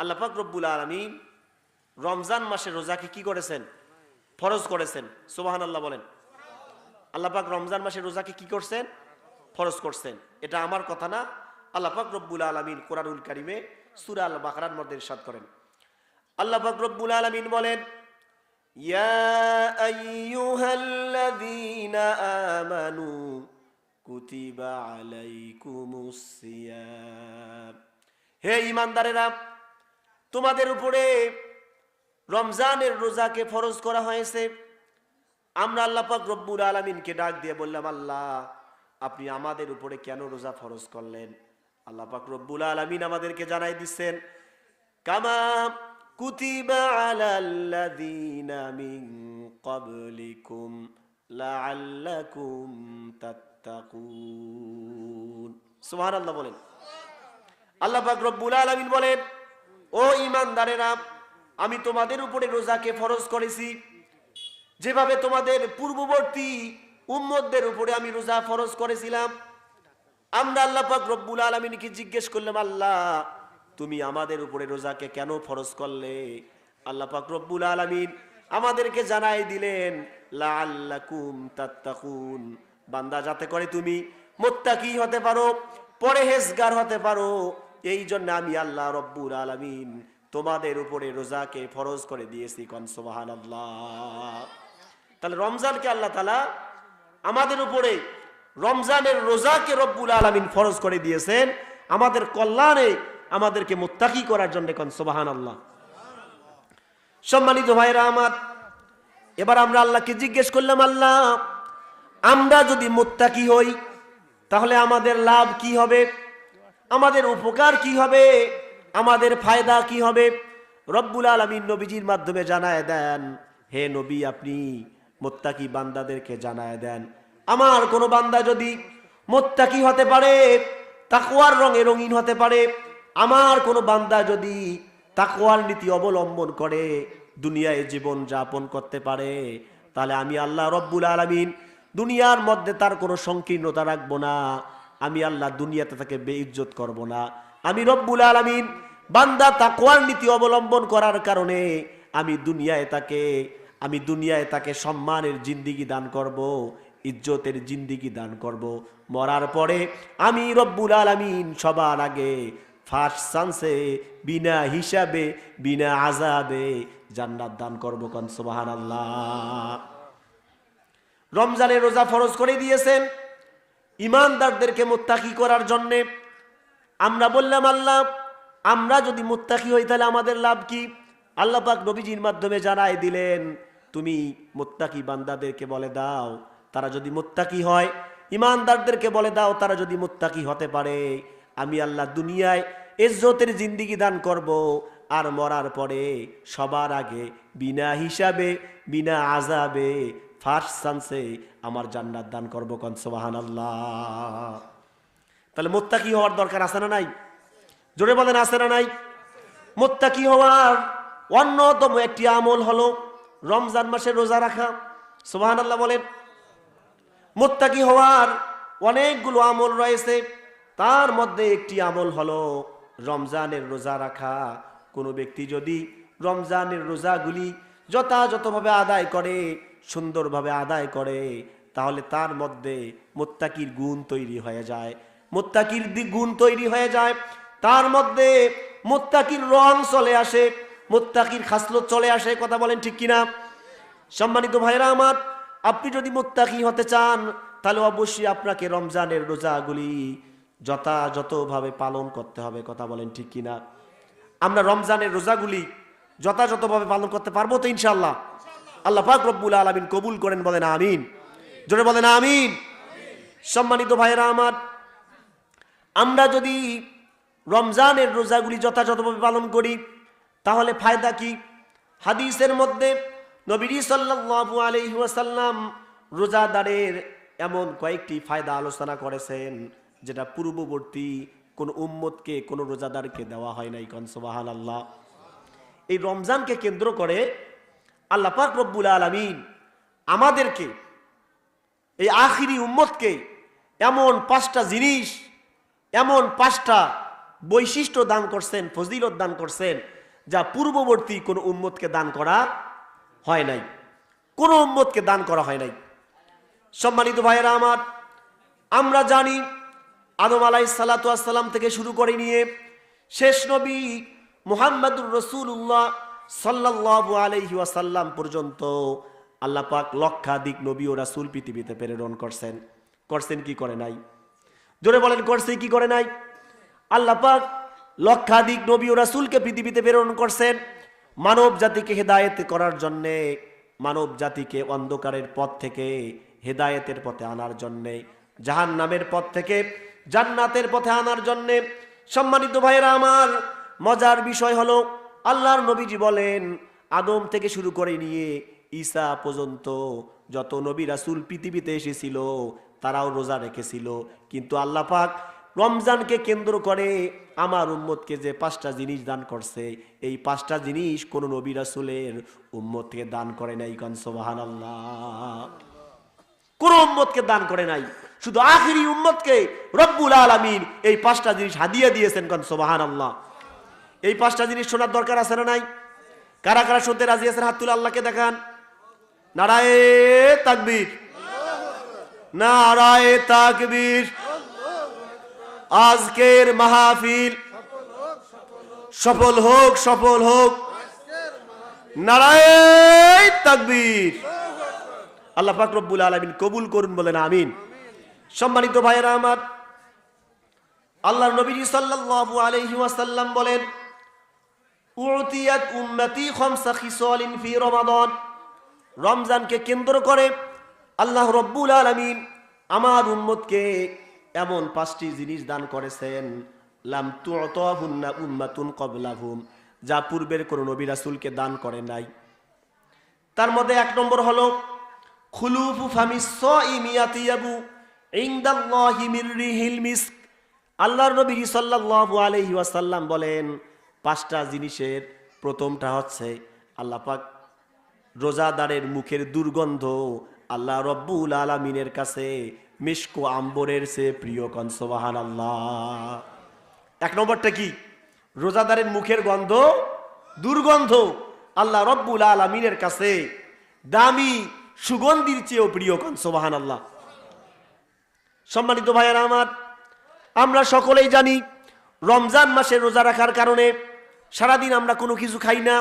আল্লাহ পাক রব্বুল আলামিন রমজান মাসে রোজাকে কি করেছেন? ফরজ করেছেন। সুবহানাল্লাহ বলেন। আল্লাহ পাক রমজান মাসে রোজাকে কি করছেন? ফরজ করছেন। এটা আমার কথা না, আল্লাহ পাক রব্বুল আলামিন কোরআনুল কারীমে সূরা আল বাকারার মধ্যে ইরশাদ করেন। আল্লাহ পাক রব্বুল আলামিন বলেন, ইয়া আইয়ুহাল্লাযীনা আমানু কুতিবা আলাইকুমুস সিয়াম। হে ঈমানদারেরা, তোমাদের উপরে রমজানের রোজাকে ফরজ করা হয়েছে। আমরা আল্লাহ পাক রব্বুল আলামিনকে ডাক দিয়ে বললাম, আল্লাহ আপনি আমাদের উপরে কেন রোজা ফরজ করলেন? আল্লাহ পাক রব্বুল আলামিন আমাদেরকে জানাই দিচ্ছেন, কামা কুতিবা আলাল্লাযীনা মিন ক্বাবলিকুম লাআল্লাকুম তাত্তাকুন। সুবহানাল্লাহ বলেন। আল্লাহ পাক রব্বুল আলামিন বলেন, ও ঈমানদারেরা, আমি তোমাদের উপরে রোজাকে ফরজ করেছি যেভাবে তোমাদের পূর্ববর্তী উম্মতদের উপরে আমি রোজা ফরজ করেছিলাম। আমরা আল্লাহ পাক রব্বুল আলামিনকে জিজ্ঞেস করলাম, আল্লাহ তুমি আমাদের উপরে রোজাকে কেন ফরজ করলে? আল্লাহ পাক রব্বুল আলামিন আমাদেরকে জানাই দিলেন, লাআল্লাকুম তাত্তাকুন, বান্দা যাতে করে তুমি মুত্তাকি হতে পারো, পরহেজগার হতে পারো, এই জন্য আমি আল্লাহ রব্বুল আলামিন তোমাদের উপরে রোজাকে ফরজ করে দিয়েছি। কোন সুবহানাল্লাহ। তাহলে রমজানকে আল্লাহ তাআলা আমাদের উপরে রমজানের রোজাকে রব্বুল আলামিন ফরজ করে দিয়েছেন আমাদের কল্যাণে, আমাদেরকে মুত্তাকি করার জন্য। কোন সুবহানাল্লাহ। সম্মানিত ভাইরা আমার, এবার আমরা আল্লাহকে জিজ্ঞেস করলাম, আল্লাহ আমরা যদি মুত্তাকি হই তাহলে আমাদের লাভ কি হবে? আমাদের উপকার কি হবে? আমাদের ফায়দা কি হবে? রব্বুল আলামিন নবীজির মাধ্যমে জানায় দেন, হে নবী আপনি মুত্তাকি বান্দাদেরকে জানায় দেন, আমার কোন বান্দা যদি মুত্তাকি হতে পারে, তাকওয়ার রঙে রঙিন হতে পারে, আমার কোন বান্দা যদি তাকওয়ার নীতি অবলম্বন করে দুনিয়ায় জীবন যাপন করতে পারে, তাহলে আমি আল্লাহ রব্বুল আলামিন দুনিয়ার মধ্যে তার কোনো সংকীর্ণতা রাখবো না। আমি আল্লাহ দুনিয়াতে তাকে বেইজ্জত করব না। আমি রব্বুল আলামিন বান্দা তাকওয়ার নীতি অবলম্বন করার কারণে আমি দুনিয়ায় তাকে সম্মানের জিন্দেগি দান করব, ইজ্জতের জিন্দেগি দান করব। মরার পরে আমি রব্বুল আলামিন সবার আগে ফার্স্ট চান্সে বিনা হিসাবে বিনা আযাবে জান্নাত দান করব। কোন সুবহানাল্লাহ। রমজানের রোজা ফরজ করে দিয়েছেন ঈমানদারদেরকে মুত্তাকি করার জন্য। আমরা বললাম, আল্লাহ আমরা যদি মুত্তাকি হই তাহলে আমাদের লাভ কি? আল্লাহ পাক নবীজির মাধ্যমে জানাই দিলেন, তুমি মুত্তাকি বান্দাদেরকে বলে দাও, তারা যদি মুত্তাকি হয়, ঈমানদারদেরকে বলে দাও তারা যদি মুত্তাকি হতে পারে, আমি আল্লাহ দুনিয়ায় ইজ্জতের জিন্দেগি দান করব, আর মরার পরে সবার আগে বিনা হিসাবে বিনা আযাবে ফার্স্ট চান্সে আমার জান্নাত দান করব। কোন সুবহানাল্লাহ। তাহলে মুত্তাকি হওয়ার দরকার আছে না নাই? জোরে বলেন, আছে না নাই? মুত্তাকি হওয়ার অন্যতম একটি আমল হলো রমজান মাসে রোজা রাখা। সুবহানাল্লাহ বলেন। মুত্তাকি হওয়ার অনেকগুলো আমল রয়েছে, তার মধ্যে একটি আমল হলো রমজানের রোজা রাখা। কোনো ব্যক্তি যদি রমজানের রোজাগুলি যথাযথভাবে আদায় করে, সুন্দরভাবে আদায় করে, তাহলে তার মধ্যে মুত্তাকির গুণ তৈরি হয়ে যায়। মুত্তাকির গুণ তৈরি হয়ে যায়, তার মধ্যে মুত্তাকির রং চলে আসে, মুত্তাকির খাসলত চলে আসে। কথা বলেন ঠিক কিনা? সম্মানিত ভাইরা আমার, আপনি যদি মুত্তাকি হতে চান তাহলে অবশ্যই আপনাকে রমজানের রোজাগুলি যথাযথভাবে পালন করতে হবে। কথা বলেন ঠিক কিনা? আমরা রমজানের রোজাগুলি যথাযথভাবে পালন করতে পারবো তো ইনশাআল্লাহ? আল্লাহ পাক রব্বুল আলামিন কবুল করেন, বলেন আমিন। জোরে বলেন আমিন। সম্মানিত ভাইরা আমার, আমরা যদি রমজানের রোজাগুলি যথাযথভাবে পালন করি তাহলে ফায়দা কি? হাদিসের মধ্যে নবী সাল্লাল্লাহু আলাইহি ওয়াসাল্লাম রোজাদারের এমন কয়েকটি ফায়দা আলোচনা করেছেন যেটা পূর্ববর্তী কোন উম্মতকে, কোন রোজাদারকে দেওয়া হয় নাই। কোন সুবহানাল্লাহ। এই রমজানকে কেন্দ্র করে আল্লাহ পাক রব্বুল আলামিন আমাদেরকে, এই আখিরি উম্মতকে এমন 5টা জিনিস, এমন 5টা বৈশিষ্ট্য দান করছেন, ফজিলত দান করছেন, যা পূর্ববর্তী কোন উম্মতকে দান করা হয় নাই, কোন উম্মতকে দান করা হয় নাই। সম্মানিত ভাইয়েরা আমার, আমরা জানি আদম আলাইহিস সালাতু ওয়াস সালাম থেকে শুরু করে নিয়ে শেষ নবী মুহাম্মদুর রাসূলুল্লাহ সাল্লাল্লাহু আলাইহি ওয়াসাল্লাম পর্যন্ত আল্লাহ পাক লক্ষাধিক নবী ও রাসূল পৃথিবীতে প্রেরণ করছেন। করছেন কি করে নাই? জোরে বলেন, করছে কি করে নাই? আল্লাহ পাক লক্ষাধিক নবী ও রাসূলকে পৃথিবীতে প্রেরণ করছেন মানব জাতিকে হেদায়েত করার জন্যে, মানব জাতিকে অন্ধকারের পথ থেকে হেদায়েতের পথে আনার জন্যে, জাহান্নামের পথ থেকে জান্নাতের পথে আনার জন্যে। সম্মানিত ভাইয়েরা আমার, মজার বিষয় হলো আল্লাহর নবীজি বলেন আদম থেকে শুরু করে নিয়ে ঈসা পর্যন্ত যত নবী রাসূল পৃথিবীতে এসেছিল তারাও রোজা রেখেছিল, কিন্তু আল্লাহ পাক রমজানকে কেন্দ্র করে আমার উম্মতকে যে 5টা জিনিস দান করছে, এই 5টা জিনিস কোন নবী রাসূলের উম্মতকে দান করে নাই। কান সুবহানাল্লাহ। কোন উম্মতকে দান করে নাই, শুধু আখিরি উম্মতকে রব্বুল আলামিন এই 5টা জিনিস হাদিয়া দিয়েছেন। কান সুবহানাল্লাহ। এই 5টা জিনিস শোনার দরকার আছে না নাই? কারা কারা শুনতে রাজি আছেন? হাত তুলে আল্লাহকে দেখান। নারায়ে তাকবীর, নারায়ে তাকবীর। আজকের মাহফিল সফল হোক, সফল হোক। নারায়ে তাকবীর। আল্লাহ পাক রব্বুল আলামিন কবুল করুন, বলেন আমিন। সম্মানিত ভাইয়েরা আমার, আল্লাহর নবী সাল্লাল্লাহু আলাইহি ওয়াসাল্লাম বলেন উতিয়াত উম্মতি খামসা খিসালিন ফি রমাদান। রমজানকে কেন্দ্র করে আল্লাহ রব্বুল আলামিন আমার উম্মতকে এমন 5টি জিনিস দান করেছেন লাম তুতাহুন্না উম্মাতুন ক্বাবলাহুম, যা পূর্বের কোন নবী রাসূলকে দান করে নাই। তার মধ্যে 1 নম্বর হলো খুলুফু ফামিস সাইমি ইয়াতিয়াবু ইনদাল্লাহি মির রিহিল মিস্ক। আল্লাহর নবী সাল্লাল্লাহু আলাইহি ওয়াসাল্লাম বলেন 5টা জিনিসের প্রথমটা হচ্ছে আল্লাহ পাক রোজাদারের মুখের দুর্গন্ধ আল্লাহ রব্বুল আলামিনের কাছে মিশক ও আম্বরের চেয়ে প্রিয়। কান সুবহানাল্লাহ। 1 নম্বরটা কি? রোজাদারের মুখের গন্ধ, দুর্গন্ধ আল্লাহ রব্বুল আলামিনের কাছে দামি সুগন্ধির চেয়েও প্রিয়। কান সুবহানাল্লাহ। সম্মানিত ভাইয়েরা আমার, আমরা সকলেই জানি রমজান মাসে রোজা রাখার কারণে সারাদিন আমরা কোনো কিছু খাই না।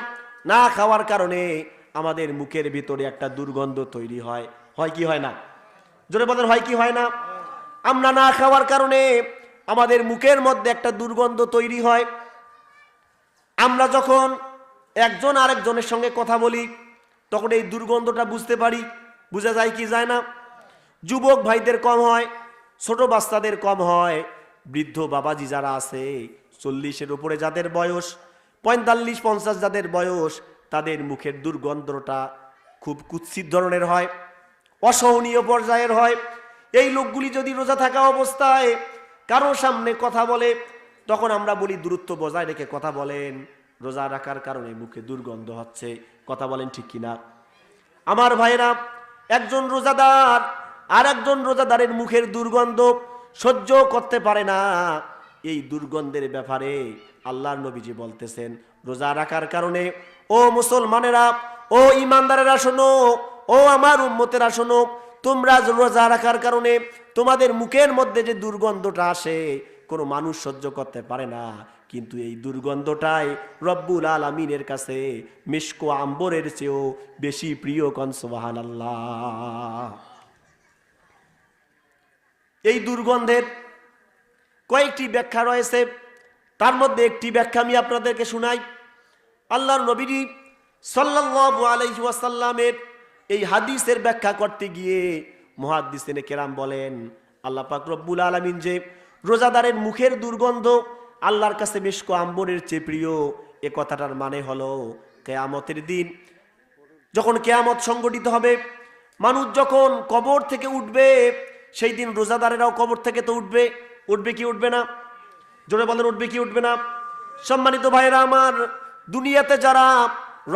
না খাওয়ার কারণে আমাদের মুখের ভিতরে একটা দুর্গন্ধ তৈরি হয়। হয় কি হয় না? জোরে বলেন, হয় কি হয় না? আমরা না খাওয়ার কারণে আমাদের মুখের মধ্যে একটা দুর্গন্ধ তৈরি হয়। আমরা যখন একজন আরেকজনের সঙ্গে কথা বলি তখন এই দুর্গন্ধটা বুঝতে পারি। বুঝা যায় কি যায় না? যুবক ভাইদের কম হয়, ছোট বাচ্চাদের কম হয়, বৃদ্ধ বাবাজি যারা আছে 40-এর উপরে যাদের বয়স, 45-50 যাদের বয়স, তাদের মুখের দুর্গন্ধটা খুব কুৎসিত ধরনের হয়, অসহনীয় পর্যায়ের হয়। এই লোকগুলি যদি রোজা থাকা অবস্থায় কারো সামনে কথা বলে তখন আমরা বলি দূরত্ব বজায় রেখে কথা বলেন, রোজা রাখার কারণে মুখে দুর্গন্ধ হচ্ছে। কথা বলেন ঠিক কিনা? আমার ভাইরা, একজন রোজাদার আর একজন রোজাদারের মুখের দুর্গন্ধ সহ্য করতে পারে না। এই দুর্গন্ধের ব্যাপারে আল্লাহর নবীজি বলতেছেন রোজা রাখার কারণে, ও মুসলমানেরা, ও ইমানদারেরা শোনো, ও আমার উম্মতেরা শোনো, তোমরা রোজা রাখার কারণে তোমাদের মুখের মধ্যে যে দুর্গন্ধটা আসে কোনো মানুষ সহ্য করতে পারে না, কিন্তু এই দুর্গন্ধটাই রব্বুল আলামিনের কাছে মিশক ও আম্বরের চেয়েও বেশি প্রিয়। কান সুবহানাল্লাহ। এই দুর্গন্ধের কয়েকটি ব্যাখ্যা রয়েছে, তার মধ্যে একটি ব্যাখ্যা আমি আপনাদেরকে শোনাই। আল্লাহর নবী সাল্লাল্লাহু আলাইহি ওয়াসাল্লামের এই হাদিসের ব্যাখ্যা করতে গিয়ে মুহাদ্দিসিনে কেরাম বলেন আল্লাহ পাক রব্বুল আলামিন যে রোজাদারের মুখের দুর্গন্ধ আল্লাহর কাছে মিশক ও আম্বরের চেয়ে প্রিয়, এ কথাটার মানে হলো কিয়ামতের দিন যখন কিয়ামত সংগঠিত হবে, মানুষ যখন কবর থেকে উঠবে, সেই দিন রোজাদারেরাও কবর থেকে তো উঠবে। উঠবে কি উঠবে না? জোরে বলেন, উঠবে কি উঠবে না? সম্মানিত ভাইরা আমার, দুনিয়াতে যারা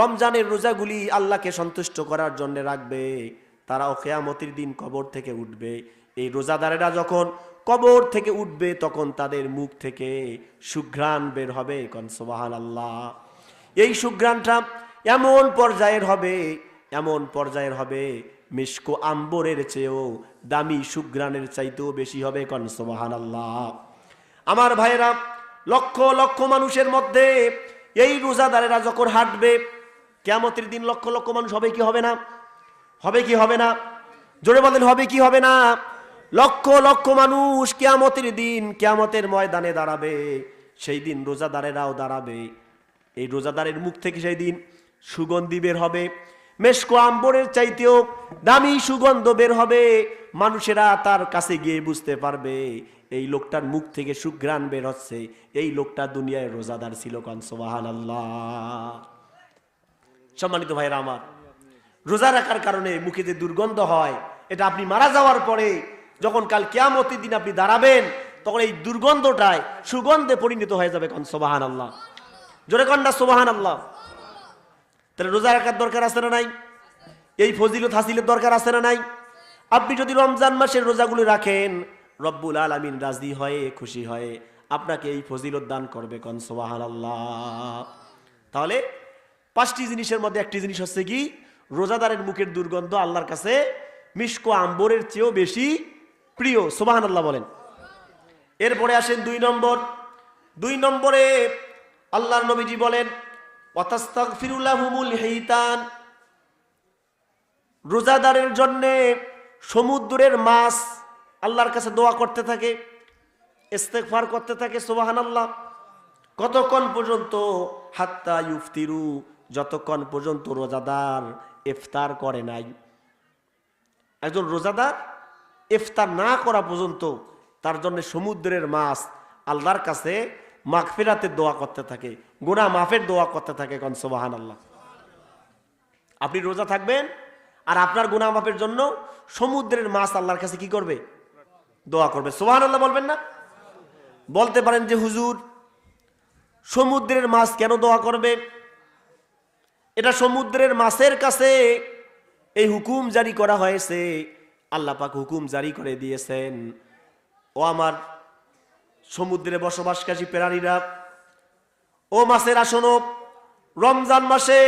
রমজানের রোজাগুলি আল্লাহকে সন্তুষ্ট করার জন্য রাখবে তারাও কিয়ামতের দিন কবর থেকে উঠবে। এই রোজাদারেরা যখন কবর থেকে উঠবে তখন তাদের মুখ থেকে সুঘ্রাণ বের হবে, কোন সুবহানাল্লাহ। এই সুঘ্রাণটা এমন পর্যায়ের হবে মিশকো আম্বরের চেয়েও দামি সুঘ্রাণের চাইতেও বেশি হবে, কোন সুবহানাল্লাহ। আমার ভাইরা, লক্ষ লক্ষ মানুষের মধ্যে এই রোজাদারেরা যখন হাঁটবে কিয়ামতের দিন, লক্ষ লক্ষ মানুষ হবে কি হবে না? হবে কি হবে না? জোরে বলেন, হবে কি হবে না? লক্ষ লক্ষ মানুষ কিয়ামতের দিন কিয়ামতের ময়দানে দাঁড়াবে। সেই দিন রোজাদারেরাও দাঁড়াবে। এই রোজাদারের মুখ থেকে সেই দিন সুগন্ধি বের হবে, মেশকো আম্বরের চাইতেও দামি সুগন্ধ বের হবে। মানুষেরা তার কাছে গিয়ে বুঝতে পারবে এই লোকটার মুখ থেকে সুঘ্রাণ বের হচ্ছে, এই লোকটা দুনিয়ায় রোজাদার ছিল, কোন সুবহানাল্লাহ। সম্মানিত ভাইরা আমার, রোজা রাখার কারণে মুখে যে দুর্গন্ধ হয়, এটা আপনি মারা যাওয়ার পরে যখন কাল কিয়ামতের দিন আপনি দাঁড়াবেন, তখন এই দুর্গন্ধটায় সুগন্ধে পরিণত হয়ে যাবে, কোন সুবহানাল্লাহ। জোরে কন্যা সুবহানাল্লাহ। তাহলে রোজা রাখার দরকার আছে না নাই? এই ফজিলত হাসিলের দরকার আছে না নাই? আপনি যদি রমজান মাসের রোজাগুলো রাখেন, রব্বুল আলামিন রাজি হয়ে খুশি হয়ে আপনাকে এই ফজিলত দান করবে, কোন সুবহানাল্লাহ। তাহলে 5টি জিনিসের মধ্যে একটি জিনিস হচ্ছে কি, রোজাদারের মুখের দুর্গন্ধ আল্লাহর কাছে মিশকো আম্বরের চেয়েও বেশি প্রিয়, সুবহানাল্লাহ বলেন। এরপরে আসেন 2 নম্বরে আল্লাহর নবীজি বলেন ওয়াতাস্তাগফিরু লাহুমুল হিতান। রোজাদারের জন্য সমুদ্রের মাছ আল্লাহর কাছে দোয়া করতে থাকে, ইস্তেগফার করতে থাকে, সুবহানাল্লাহ। কতক্ষণ পর্যন্ত? হাত্তা ইফতিরু, যতক্ষণ পর্যন্ত রোজাদার ইফতার করে নাই। একজন রোজাদার ইফতার না করা পর্যন্ত তার জন্য সমুদ্রের মাছ আল্লাহর কাছে মাগফিরাতের দোয়া করতে থাকে, গুনাহ মাফের দোয়া করতে থাকে, কোন সুবহানাল্লাহ। আপনি রোজা থাকবেন আর আপনার গুনাহ মাফের জন্য সমুদ্রের মাছ আল্লাহর কাছে কি করবে? দোয়া করবে, সুবহানাল্লাহ বলবেন না? বলতে পারেন যে হুজুর, সমুদ্রের মাছ কেন দোয়া করবে? এটা সমুদ্রের মাছের কাছে এই হুকুম জারি করা হয়েছে, আল্লাহ পাক হুকুম জারি করে দিয়েছেন, ও আমার সমুদ্রে বসবাসকারী প্রাণীরা, ও মাছেরা শোনো, রমজান মাসে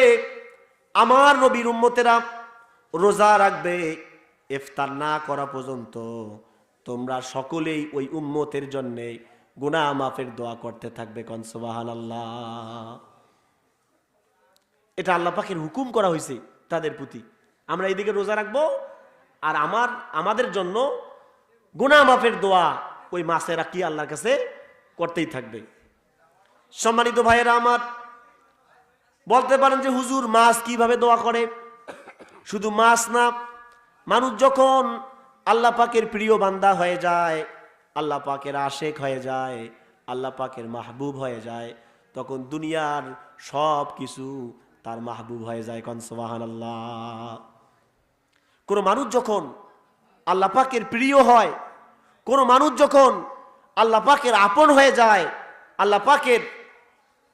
আমার নবীর উম্মতেরা রোজা রাখবে, ইফতার না করা পর্যন্ত তোমরা সকলেই ওই উম্মতের জন্য গুনাহ মাফের দোয়া করতে থাকবে, কোন সুবহানাল্লাহ। এটা আল্লাহ পাকের হুকুম করা হয়েছে তাদের প্রতি। আমরা এইদিকে রোজা রাখবো আর আমাদের জন্য গুনাহ মাফের দোয়া ওই মাছেরা কি আল্লাহর কাছে করতেই থাকবে। সম্মানিত ভাইয়েরা আমার, বলতে পারেন যে হুজুর মাছ কিভাবে দোয়া করে? শুধু মাছ না, মানুষ যখন আল্লাহ পাকের প্রিয় বান্দা হয়ে যায়, আল্লাহ পাকের আশেক হয়ে যায়, আল্লাহ পাকের মাহবুব হয়ে যায়, তখন দুনিয়ার সব কিছু তার মাহবুব হয়ে যায়, কোন সুবহানাল্লাহ। কোন মানুষ যখন আল্লাহ পাকের প্রিয় হয়, কোন মানুষ যখন আল্লাহ পাকের আপন হয়ে যায়, আল্লাহ পাকের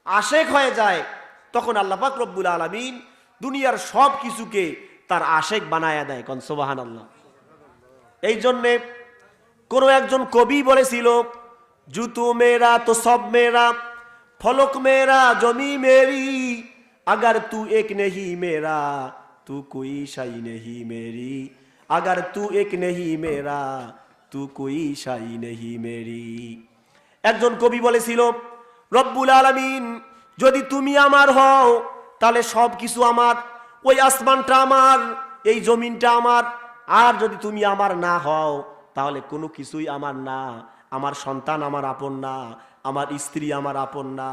আশেক হয়ে যায়, তখন আল্লাহ পাক রব্বুল আলামিন দুনিয়ার সব কিছুকে তার আশেক বানায়া দেয়, কোন সুবহানাল্লাহ। এই জন্যে কোন একজন কবি বলেছিল, জুতু মেরা তো সব মেরা, ফলক মেরা জমি মেরি, अगर तू एक नहीं मेरा तू कोई शाई नहीं मेरी, अगर तू एक नहीं मेरा तू कोई शाई नहीं मेरी। একজন কবি বলেছিল, রব্বুল আলামিন যদি তুমি আমার হও তাহলে সব কিছু আমার, ওই আসমানটা আমার, এই জমিনটা আমার। আর যদি তুমি আমার না হও তাহলে কোনো কিছুই আমার না। আমার সন্তান আমার আপন না, আমার স্ত্রী আমার আপন না,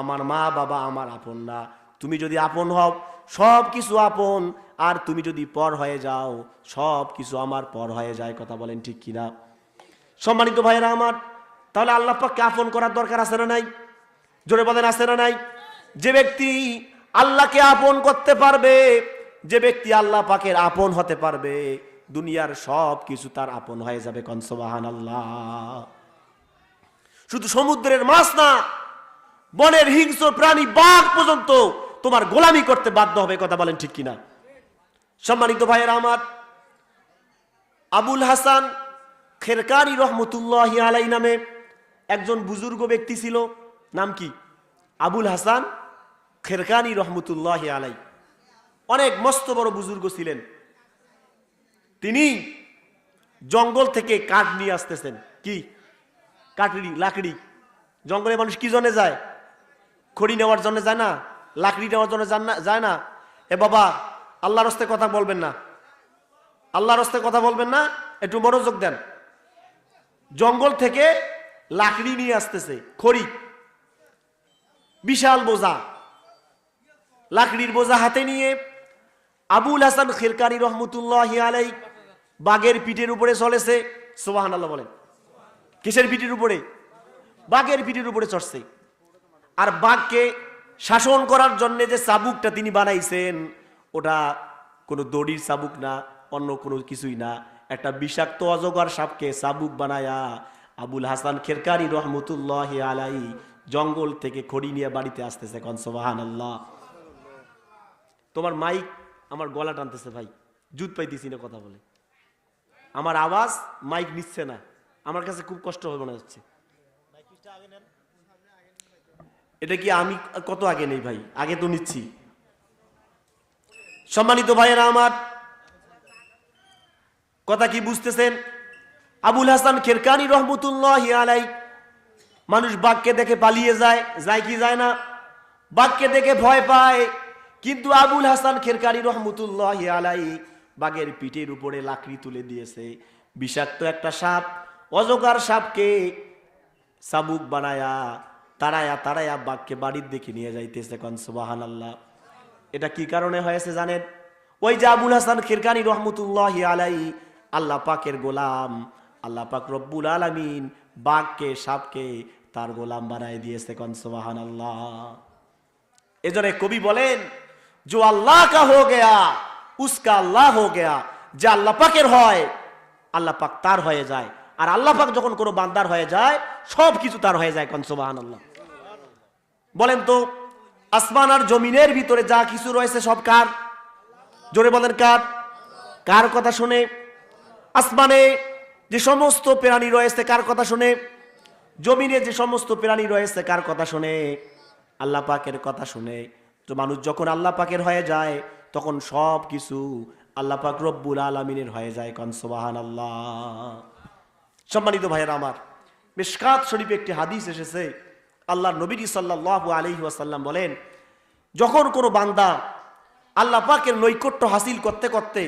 আমার মা বাবা আমার আপন না। তুমি যদি আপন হও সব কিছু আপন, আর তুমি যদি পর হয়ে যাও সব কিছু আমার পর হয়ে যায়। কথা বলেন ঠিক কিনা? সম্মানিত ভাইরা আমার, তাহলে আল্লাহ পাককে আপন করার দরকার আছে না নাই? জোরে বলেন, আছে না নাই? যে ব্যক্তি আল্লাহকে আপন করতে পারবে, যে ব্যক্তি আল্লাহ পাকের আপন হতে পারবে, দুনিয়ার সব কিছু তার আপন হয়ে যাবে, কোন সুবহানাল্লাহ। শুধু সমুদ্রের মাছ না, বনের হিংস্র প্রাণী বাঘ পর্যন্ত তোমার গোলামি করতে বাধ্য হবে। কথা বলেন ঠিক কিনা? সম্মানিত ভাইয়েরা আমার, আবুল হাসান খেরকানি রহমতুল্লাহি আলাই নামে একজন বুজুর্গ ব্যক্তি ছিল। নাম কি? আবুল হাসান খেরকানি রহমতুল্লাহি আলাই। অনেক মস্ত বড় বুজুর্গ ছিলেন। তিনি জঙ্গল থেকে কাঠ নিয়ে আসতেছেন। কি কাঠড়ি, লাকড়ি। জঙ্গলে মানুষ কি জন্য যায়? খড়ি নেওয়ার জন্য যায় না? লাকড়ি নেওয়ার জন্য যায় না? এ বাবা, আল্লাহর রাস্তায় কথা বলবেন না, আল্লাহর রাস্তায় কথা বলবেন না, একটু মনোযোগ দেন। জঙ্গল থেকে লাকড়ি নিয়ে আসতেছে, খড়ি, বিশাল বোঝা। লাকড়ির বোঝা হাতে নিয়ে আবুল হাসান খেরকানি রহমতুল্লাহি আলাই বাঘের পিঠের উপরে চলেছে। সুবহানাল্লাহ বলেন। কিসের পিঠের উপরে? বাঘের পিঠের উপরে চড়ছে। আর বাঘকে শাসন করার জন্য যে চাবুকটা তিনি বানাইছেন, ওটা কোনো দড়ির চাবুক না, অন্য কোনো কিছুই না। একটা বিষাক্ত অজগর সাপকে চাবুক বানায়া আবুল হাসান খেরকানি রহমতুল্লাহি আলাই জঙ্গল থেকে খড়ি নিয়ে বাড়িতে আসতেছে। কোন সুবহানাল্লাহ। তোমার মাইক আমার গলা টানতেছে ভাই, জুত পাইতেছি না কথা বলে। আমার আওয়াজ মাইক নিচ্ছে না, আমার কাছে খুব কষ্ট হবে মনে হচ্ছে। এটা কি আমি কত আগে নেই ভাই? আগে তো নিচ্ছি। সম্মানিত ভাইয়েরা আমার, কথা কি বুঝতেছেন? আবুল হাসান খেরকানি রহমতুল্লাহি আলাই, মানুষ বাঘকে দেখে পালিয়ে যায়, যায় কি যায় না? বাঘকে দেখে ভয় পায়। কিন্তু আবুল হাসান খেরকানি রহমতুল্লাহি আলাই বাঘের পিঠের উপরে লাকড়ি তুলে দিয়েছে। বিষাক্ত একটা সাপ, অজগর সাপকে চাবুক বানায়া তারায়া তারায়া বাঘকে বাড়ির দিকে নিয়ে যাইতেছে। কোন সুবহানাল্লাহ। এটা কি কারণে হয়েছে জানেন? ওই যে আবুল হাসান খেরকানি রহমতুল্লাহি আলাই আল্লাহ পাকের গোলাম, আল্লাহ পাক রব্বুল আলামিন বাঘকে সাপকে তার গোলাম বানায় দিয়েছে। কোন সুবহানাল্লাহ। এজন্য কবি বলেন, जो अल्लाह का हो गया उसका अल्लाह हो गया। যে আল্লাহ পাকের হয় আল্লাহ পাক তার হয়ে যায়, আর আল্লাহ পাক যখন কোনো বান্দার হয়ে যায় সব কিছু তার হয়ে যায়। কোন সুবহানাল্লাহ। বলেন তো, আসমান আর জমিনের ভিতরে যা কিছু রয়েছে সব কার? জোরে বলেন কার? কার কথা শুনে? আসমানে যে সমস্ত প্রাণী রয়েছে কার কথা শুনে? জমিনে যে সমস্ত প্রাণী রয়েছে কার কথা শুনে? আল্লাহ পাকের কথা শুনে। তো মানুষ যখন আল্লাহ পাকের হয়ে যায় তখন সব কিছু আল্লাহ পাক রব্বুল আলামিনের হয়ে যায়। কোন সুবহানাল্লাহ। সম্মানিত ভাইয়েরা আমার, মিশকাত শরীফে একটি হাদিস এসেছে, আল্লাহর নবী সাল্লাল্লাহু আলাইহি ওয়াসাল্লাম বলেন, যখন কোনো বান্দা আল্লাহ পাকের নৈকট্য হাসিল করতে করতে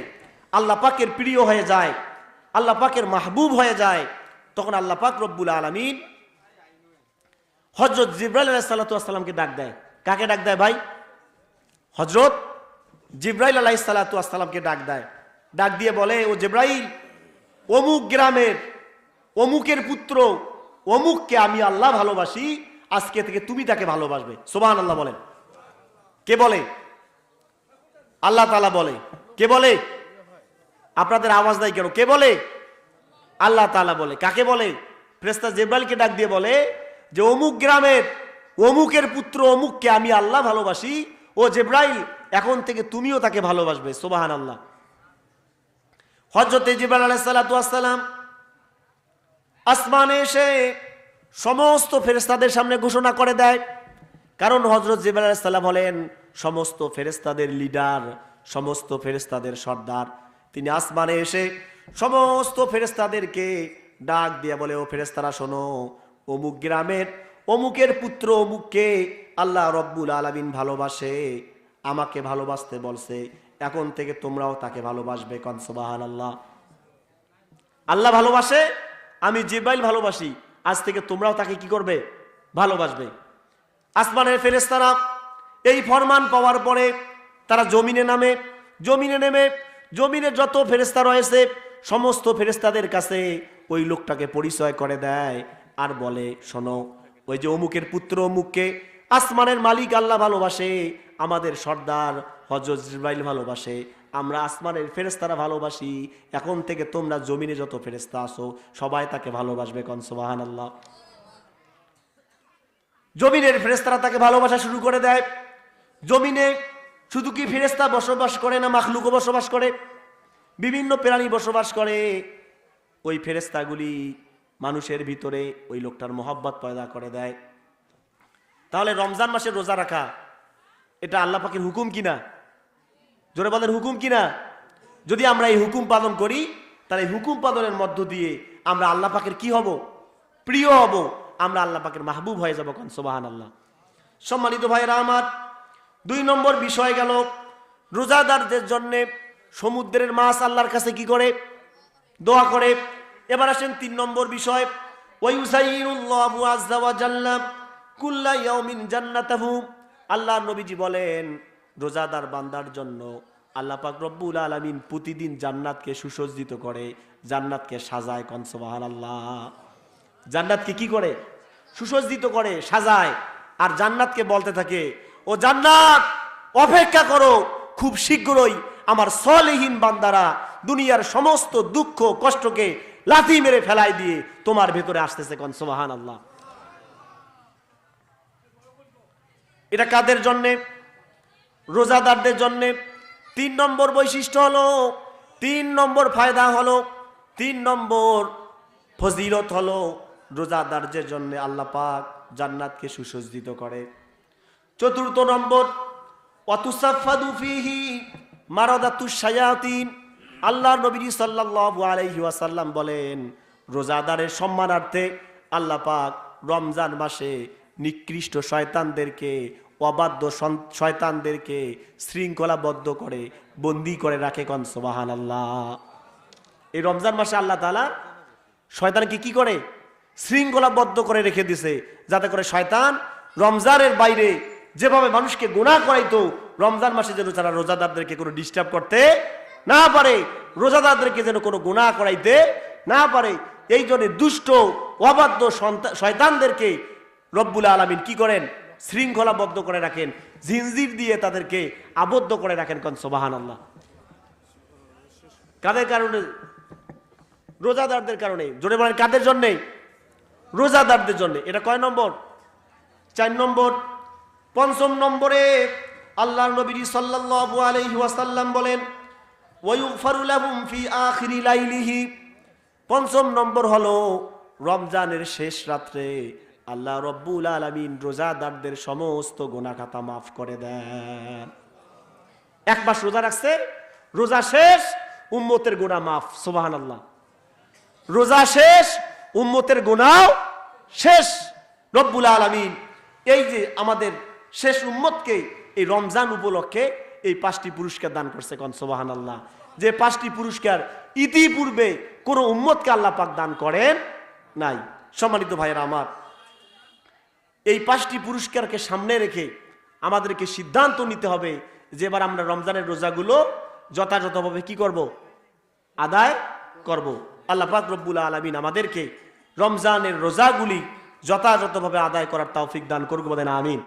আল্লাহ পাকের প্রিয় হয়ে যায়, আল্লাহ পাকের মাহবুব হয়ে যায়, তখন আল্লাহ পাক রব্বুল আলামিন হযরত জিবরাইল আলাইহিস সালাতু ওয়াস সালামকে ডাক দেয়। কাকে ডাক দেয় ভাই? হযরত জিবরাইল আলাইহিস সালাতু ওয়াস সালামকে ডাক দেয়। ডাক দিয়ে বলে, ও জিবরাইল, অমুক গ্রামের অমুকের পুত্র অমুককে আমি আল্লাহ ভালোবাসি, আজকে থেকে তুমি তাকে ভালোবাসবে। সুবহানাল্লাহ বলেন। কে বলে? আল্লাহ তাআলা বলে। কে বলে? আপনাদের আওয়াজ নাই কেন? কে বলে? আল্লাহ তাআলা বলে। কাকে বলে? ফেরেশতা জিবরাইলকে ডাক দিয়ে বলে যে অমুক গ্রামের অমুকের পুত্র অমুককে আমি আল্লাহ ভালোবাসি, ও জিবরাইল এখন থেকে তুমিও তাকে ভালোবাসবে। সুবহানাল্লাহ। হযরত জিবরাইল আলাইহিস সালাতু ওয়াস সালাম আসমানে এসে সমস্ত ফেরেশতাদের সামনে ঘোষণা করে দেয়, কারণ হযরত জিবরাইল আলাইহিস সালাম হলেন সমস্ত ফেরেশতাদের লিডার, সমস্ত ফেরেশতাদের সর্দার। তিনি আসমানে এসে সমস্ত ফেরেশতাদেরকে ডাক দিয়ে বলে, ও ফেরেশতারা শোনো, অমুক গ্রামের অমুকের পুত্র অমুককে আল্লাহ রব্বুল আলামিন ভালোবাসে, আমাকে ভালোবাসতে বলছে, এখন থেকে তোমরাও তাকে ভালোবাসবে। কোন সুবহানাল্লাহ। আল্লাহ ভালোবাসে, আমি জিবরাইল ভালোবাসি, আজ থেকে তোমরাও তাকে কি করবে? ভালোবাসবে। আসমানের ফেরেশতারা এই ফরমান পাওয়ার পরে তারা জমিনে নামে। জমিনে নেমে জমিনে যত ফেরেশতা রয়েছে সমস্ত ফেরেশতাদের কাছে ওই লোকটাকে পরিচয় করে দেয় আর বলে, শোনো, ওই যে অমুকের পুত্র অমুককে আসমানের মালিক আল্লাহ ভালোবাসে, আমাদের সর্দার হযরত জিবরাইল ভালোবাসে, আমরা আসমানের ফেরেশতারা ভালোবাসি, এখন থেকে তোমরা জমিনে যত ফেরেশতা আছো সবাই তাকে ভালোবাসবে। কোন সুবহানাল্লাহ। জমিনের ফেরেশতারা তাকে ভালোবাসা শুরু করে দেয়। জমিনে শুধু কি ফেরেশতা বসবাস করে না, মাখলুকও বসবাস করে, বিভিন্ন প্রাণী বসবাস করে। ওই ফেরেশতাগুলি মানুষের ভিতরে ওই লোকটার মহব্বত পয়দা করে দেয়। তাহলে রমজান মাসে রোজা রাখা এটা আল্লাহ পাকের হুকুম কিনা? জোরে বলেন, হুকুম কিনা? যদি আমরা এই হুকুম পালন করি তাহলে এই হুকুম পালনের মধ্য দিয়ে আমরা আল্লাহ পাকের কি হব? প্রিয় হব, আমরা আল্লাহ পাকের মাহবুব হয়ে যাব। কান সুবহানাল্লাহ। সম্মানিত ভাইরা আমার, 2 নম্বর বিষয় গেল রোজাদারদের জন্য সমুদ্রের মাছ আল্লাহর কাছে কি করে? দোয়া করে। এবার আসেন 3 নম্বর বিষয়, ওয়ায়ুসাইয়িরুল্লাহু আযজা ওয়া জাল্লা কুল্লা ইয়াউমিন জান্নাতাহু। আল্লাহর নবীজি বলেন, রোজাদার বান্দার জন্য আল্লাহ পাক রব্বুল আলামিন প্রতিদিন জান্নাতকে সুসজ্জিত করে, জান্নাতকে সাজায়। কোন সুবহানাল্লাহ। জান্নাতকে কি করে? সুসজ্জিত করে, সাজায়। আর জান্নাতকে বলতে থাকে, ও জান্নাত অপেক্ষা করো, খুব শীঘ্রই আমার সলিহীন বান্দারা দুনিয়ার সমস্ত দুঃখ কষ্টকে লাথি মেরে ফেলাই দিয়ে তোমার ভেতরে আসতেছে। কোন সুবহানাল্লাহ। এটা কাদের জন্যে? রোজাদারদের জন্যে। 3 নম্বর বৈশিষ্ট্য হলো, 3 নম্বর ফায়দা হলো, 3 নম্বর ফজিলত হলো রোজাদারদের জন্য আল্লাহ পাক জান্নাতকে সুসজ্জিত করে। 4 নম্বর, ওয়াতুসাফাদু ফিহি মারাদাতুশ শায়াতিন। আল্লাহর নবী সাল্লাল্লাহু আলাইহি ওয়াসাল্লাম বলেন, রোজাদারের সম্মানার্থে আল্লাহ পাক রমজান মাসে নিকৃষ্ট শয়তানদেরকে, অবাধ্য শয়তানদেরকে শৃঙ্খলাবদ্ধ করে বন্দী করে রাখে। কোন সুবহানাল্লাহ। এই রমজান মাসে আল্লাহ তাআলা শয়তানকে কি করে? শৃঙ্খলাবদ্ধ করে রেখে দিছে, যাতে করে শয়তান রমজানের বাইরে যেভাবে মানুষকে গুনাহ করাইতো, রমজান মাসে যেন তারা রোজাদারদেরকে কোনো ডিস্টার্ব করতে না পারে, রোজাদারদেরকে যেন কোনো গুনাহ করাইতে না পারে। এই জন্য দুষ্ট অবাধ্য শয়তানদেরকে রব্বুল আলামিন কি করেন? শৃঙ্খলাবদ্ধ করে রাখেন, জিনজির দিয়ে তাদেরকে আবদ্ধ করে রাখেন। কোন সুবহানাল্লাহ। কাদের কারণে? রোজাদারদের কারণে। জোরে বলেন, কাদের জন্যে? রোজাদারদের জন্য। এটা কয় নম্বর? 4 নম্বর। 5ম নম্বরে আল্লাহর নবী সাল্লাল্লাহু আলাইহি ওয়াসাল্লাম বলেন, ওয়ায়ুগফারু লাহুম ফি আখিরি লাইলিহি। 5ম নম্বর হলো রমজানের শেষ রাত্রে আল্লাহ রব্বুল আলামিন রোজাদারদের সমস্ত গুনাহ খাতা মাফ করে দেন। 1 মাস রোজা রাখছে, রোজা শেষ, উম্মতের গুনাহ মাফ। সুবহানাল্লাহ। রোজা শেষ, উম্মতের গুনাহ শেষ। রব্বুল আলামিন এই যে আমাদের শেষ উম্মতকে এই রমজান উপলক্ষে এই 5টি পুরস্কার দান করছে। কোন সুবহানাল্লাহ। যে 5টি পুরস্কার ইতিপূর্বে কোন উম্মতকে আল্লাহ পাক দান করেন নাই। সম্মানিত ভাইয়েরা আমার, এই 5টি পুরস্কারকে সামনে রেখে আমাদেরকে সিদ্ধান্ত নিতে হবে যে এবার আমরা রমজানের রোজাগুলো যথাযথভাবে কি করব? আদায় করব। আল্লাহ পাক রব্বুল আলামিন আমাদেরকে রমজানের রোজাগুলি যথাযথভাবে আদায় করার তৌফিক দান করুক। বলেন আমিন।